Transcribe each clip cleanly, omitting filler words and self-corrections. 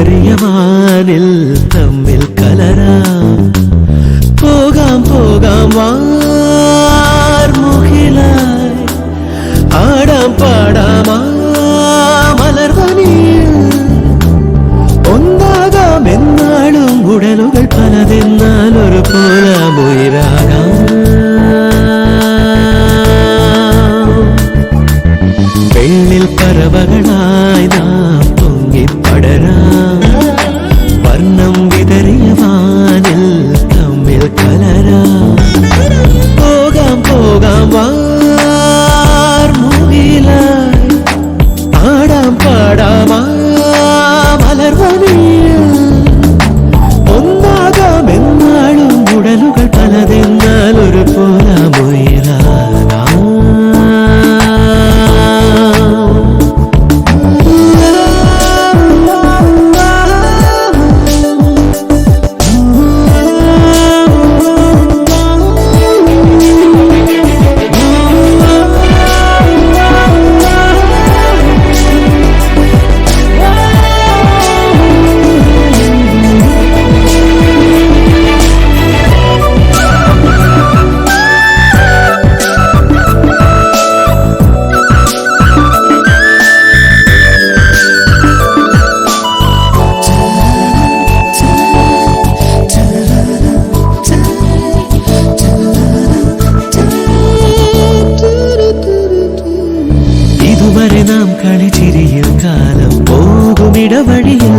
വിതറിയ വാനിൽ തമ്മിൽ കലരാം. പോകാം പോകാം വാർമുകിലായി, ആടാം പാടാം മലർവനിയിൽ. ഒന്നാകാം എന്നാളും ഉടലുകൾ പലതെന്നാൽ ഒരു പോലാമുയിരാകാം. വെള്ളിൽ പറവകളായി നാം പൊങ്ങിപ്പടരാം. വർണ്ണം വിതറിയ വാനിൽ തമ്മിൽ കലരാം. പോകാം പോകാം വാർമുകിലായി, ആടാം പാടാം മലർവനിയിൽ. ഒന്നാകാം എന്നാളും ഉടലുകൾ പലതെന്നാൽ ഒരു പോലാമുയിരാകാം. ഇതുവരെ നാം കളിച്ചിരിയിൽ കാലം പോകുമിടവഴിയിൽ.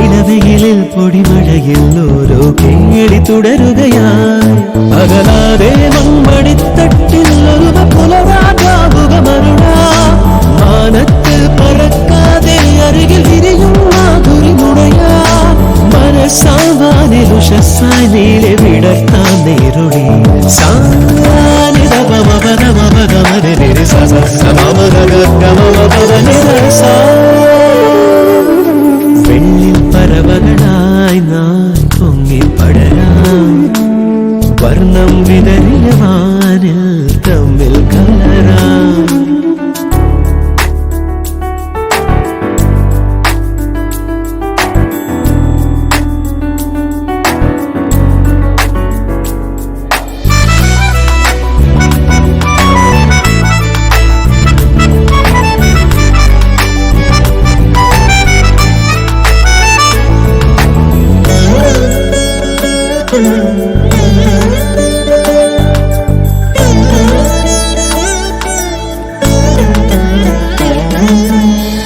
ഇടവെയിലിൽ പൊടിമഴയിൽ ഓരോ കേളി തുടരുകയായി. അകലാതെ മൺമണിത്തട്ടിൽ ഒരു പുലരാകാവുകമരുണ. മാനത്ത് പറക്കാതെ അരികിൽ വിരിയും മാധുരി മുടയാ. മനസ്സാവാനിൽ ഉഷസ്സായി നീളെ വിടർത്താൻ നേരുടി. വെള്ളിൽ പറവകളായി നാം പൊങ്ങിപ്പടരാം. വർണ്ണം വിതറിയ വാനിൽ തമ്മിൽ കലരാം.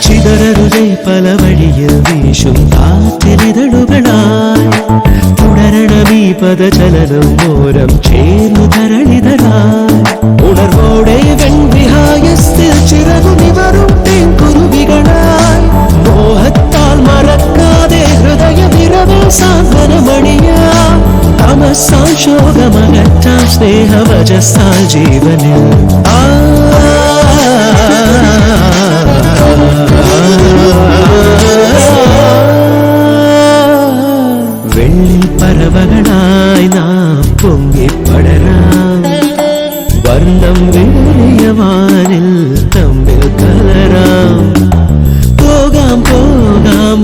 ചിതറരുതേ പല വഴിയിൽ വീശും കാറ്റിരിതളുകളായി. തുടരണമീ പദചലനം ഓരം ചേർന്നു ധരണിതരായി. ഉണർവോടെ വെൺവിഹായത്തിൽ ചിറകുനിവറും തേൻകുരുവികളായി. മോഹത്താൽ മറക്കാതെ ഹൃദയവിരവിൽ സാന്ത്വനമണിയാ. തമസാൽ ശോകമകറ്റാൻ സ്നേഹവചസാൽ ജീവനിൽ. വെള്ളിൽ പറവകളായി നാം പൊങ്ങിപ്പടരാം. വർണ്ണം വിതറിയ വാനിൽ തമ്മിൽ കലരാം. പോകാം പോകാം